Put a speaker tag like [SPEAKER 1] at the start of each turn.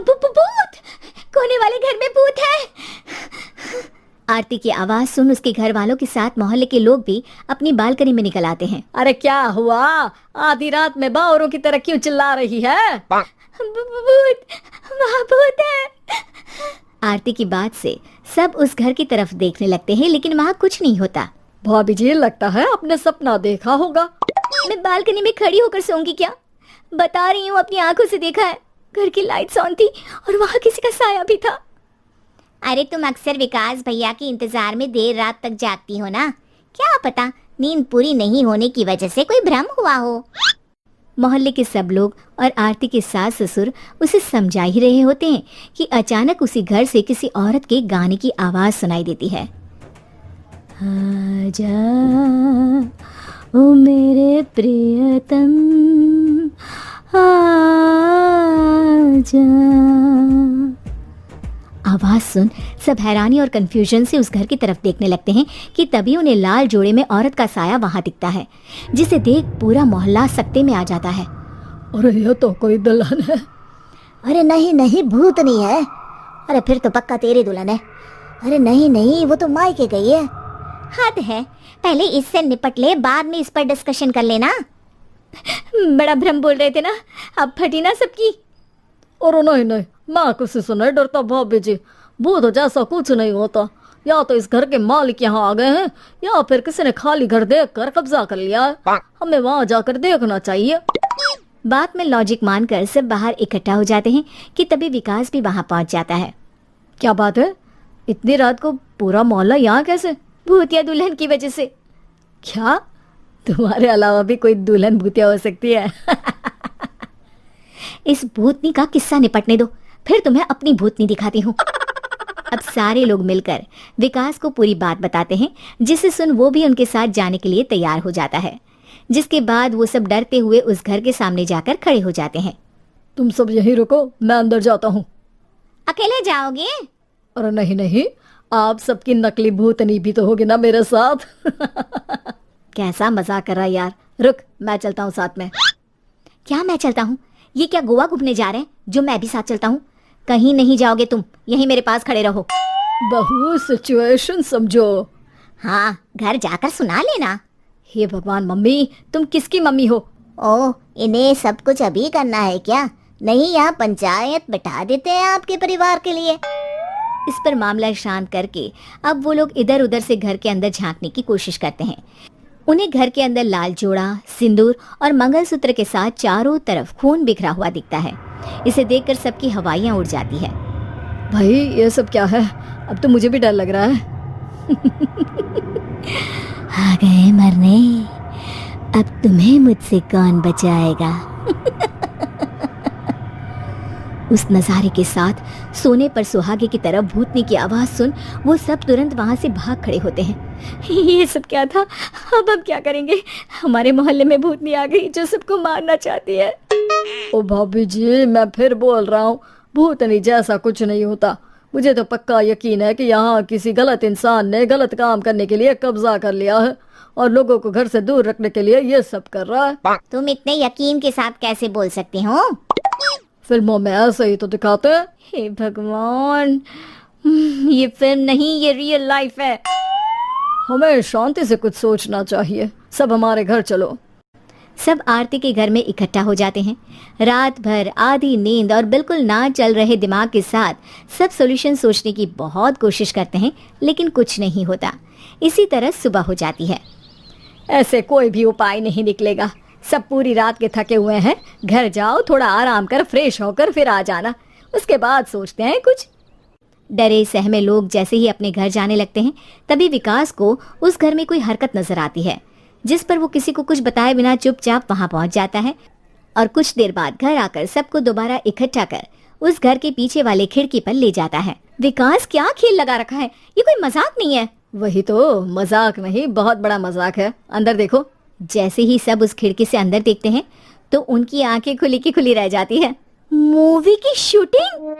[SPEAKER 1] भूत, कोने वाले घर में भूत है। आरती की आवाज सुन उसके घर वालों के साथ मोहल्ले के लोग भी अपनी बालकनी में निकल आते हैं।
[SPEAKER 2] अरे क्या हुआ, आधी रात में बावरों की तरह क्यों चिल्ला रही है?
[SPEAKER 1] भूत, वहाँ भूत है। आरती की बात से सब उस घर की तरफ देखने लगते हैं, लेकिन वहाँ कुछ नहीं होता।
[SPEAKER 2] भाभी जी, लगता है आपने सपना देखा होगा।
[SPEAKER 1] मैं बालकनी में खड़ी होकर सोऊंगी क्या? बता रही हूँ, अपनी आंखों से देखा है। घर की लाइट्स ऑन थी और वहाँ किसी का साया भी था। अरे तुम अक्सर विकास भैया के इंतजार में देर रात तक जागती हो ना, क्या पता नींद पूरी नहीं होने की वजह से कोई भ्रम हुआ हो। मोहल्ले के सब लोग और आरती के सास ससुर उसे समझा ही रहे होते हैं कि अचानक उसी घर से किसी औरत के गाने की आवाज सुनाई देती है। आजा ओ मेरे प्रियतम आजा। आवाज सुन सब हैरानी और कंफ्यूजन से उस घर की तरफ देखने लगते हैं कि तभी उन्हें लाल जोड़े में औरत का साया वहां दिखता है, जिसे देख पूरा मोहल्ला सकते में आ जाता है।
[SPEAKER 2] अरे ये तो कोई दुल्हन है।
[SPEAKER 1] अरे नहीं नहीं, भूत नहीं है। अरे फिर तो पक्का तेरी दुल्हन है। अरे नहीं नहीं, वो तो मायके गई है। हद है, पहले इससे निपट ले, बाद में इस पर डिस्कशन कर लेना। बड़ा भ्रम बोल रहे थे ना, अब फटी ना सबकी।
[SPEAKER 2] और नहीं नहीं, मैं किसी से नहीं डरता भाभी जी। भूत जैसा कुछ नहीं होता। या तो इस घर के मालिक यहाँ आ गए हैं, या फिर किसी ने खाली घर देख कर कब्जा कर लिया है। हमें वहाँ जाकर देखना चाहिए।
[SPEAKER 1] बात में लॉजिक मानकर सब बाहर इकट्ठा हो जाते हैं कि तभी विकास भी वहाँ पहुँच जाता है।
[SPEAKER 2] क्या बात है, इतनी रात को पूरा मोहल्ला यहाँ कैसे?
[SPEAKER 1] भूतिया दुल्हन की वजह से।
[SPEAKER 2] क्या तुम्हारे अलावा भी कोई दुल्हन भूतिया हो सकती है?
[SPEAKER 1] इस भूतनी का किस्सा निपटने दो, फिर तुम्हें अपनी भूतनी दिखाती हूँ। अब सारे लोग मिलकर विकास को पूरी बात बताते हैं, जिसे सुन वो भी उनके साथ जाने के लिए तैयार हो जाता है। जिसके बाद वो सब डरते हुए उस घर के सामने जाकर खड़े हो जाते हैं।
[SPEAKER 2] तुम सब यहीं रुको, मैं अंदर जाता हूँ।
[SPEAKER 1] अकेले जाओगे?
[SPEAKER 2] अरे नहीं नहीं, आप सबकी नकली भूतनी भी तो होगी ना मेरे साथ। कैसा मजाक कर रहा है यार। रुक, मैं चलता हूँ साथ में।
[SPEAKER 1] क्या मैं चलता हूँ? ये क्या गोवा घूमने जा रहे हैं जो मैं भी साथ चलता हूँ? कहीं नहीं जाओगे तुम, यहीं मेरे पास खड़े रहो।
[SPEAKER 2] बहू, सिचुएशन समझो।
[SPEAKER 1] हाँ, घर जाकर सुना लेना।
[SPEAKER 2] हे भगवान, मम्मी तुम किसकी मम्मी हो?
[SPEAKER 1] ओह, इन्हें सब कुछ अभी करना है क्या? नहीं, यहाँ पंचायत बैठा देते हैं आपके परिवार के लिए। इस पर मामला शांत करके अब वो लोग इधर उधर से घर के अंदर झांकने की कोशिश करते हैं। उन्हें घर के अंदर लाल जोड़ा, सिंदूर और मंगलसूत्र के साथ चारों तरफ खून बिखरा हुआ दिखता है। इसे देखकर सबकी हवाइयां उड़ जाती है।
[SPEAKER 2] भाई ये सब क्या है? अब तो मुझे भी डर लग रहा है।
[SPEAKER 1] आ गए मरने, अब तुम्हें मुझसे कौन बचाएगा? उस नजारे के साथ सोने पर सुहागे की तरफ भूतनी की आवाज सुन वो सब तुरंत वहां से भाग खड़े होते हैं। ये सब क्या था? अब क्या करेंगे? हमारे मोहल्ले में भूतनी आ गई जो सबको मारना चाहती है।
[SPEAKER 2] ओ भाभी जी, मैं फिर बोल रहा हूँ, भूतनी जैसा कुछ नहीं होता। मुझे तो पक्का यकीन है कि यहाँ किसी गलत इंसान ने गलत काम करने के लिए कब्जा कर लिया है और लोगों को घर से दूर रखने के लिए ये सब कर रहा है।
[SPEAKER 1] तुम इतने यकीन के साथ कैसे बोल सकते हो?
[SPEAKER 2] फिल्मों में ऐसे ही तो दिखाते हैं।
[SPEAKER 1] हे भगवान, ये फिल्म नहीं, ये रियल लाइफ है।
[SPEAKER 2] हमें शांति से कुछ सोचना चाहिए। सब हमारे घर चलो।
[SPEAKER 1] सब आरती के घर में इकट्ठा हो जाते हैं। रात भर आधी नींद और बिल्कुल ना चल रहे दिमाग के साथ सब सॉल्यूशन सोचने की बहुत कोशिश करते हैं, लेकिन कुछ नहीं होता। इसी तरह सुबह हो जाती है।
[SPEAKER 2] ऐसे कोई भी उपाय नहीं निकलेगा। सब पूरी रात के थके हुए हैं। घर जाओ, थोड़ा आराम कर, फ्रेश होकर फिर आ जाना, उसके बाद सोचते हैं कुछ।
[SPEAKER 1] डरे सहमे लोग जैसे ही अपने घर जाने लगते हैं, तभी विकास को उस घर में कोई हरकत नजर आती है, जिस पर वो किसी को कुछ बताए बिना चुपचाप वहां पहुंच जाता है और कुछ देर बाद घर आकर सबको दोबारा इकट्ठा कर उस घर के पीछे वाले खिड़की पर ले जाता है। विकास, क्या खेल लगा रखा है? ये कोई मजाक नहीं है।
[SPEAKER 2] वही तो, मजाक नहीं, बहुत बड़ा मजाक है। अंदर देखो।
[SPEAKER 1] जैसे ही सब उस खिड़की से अंदर देखते हैं तो उनकी आंखें खुली की खुली रह जाती है। मूवी की शूटिंग?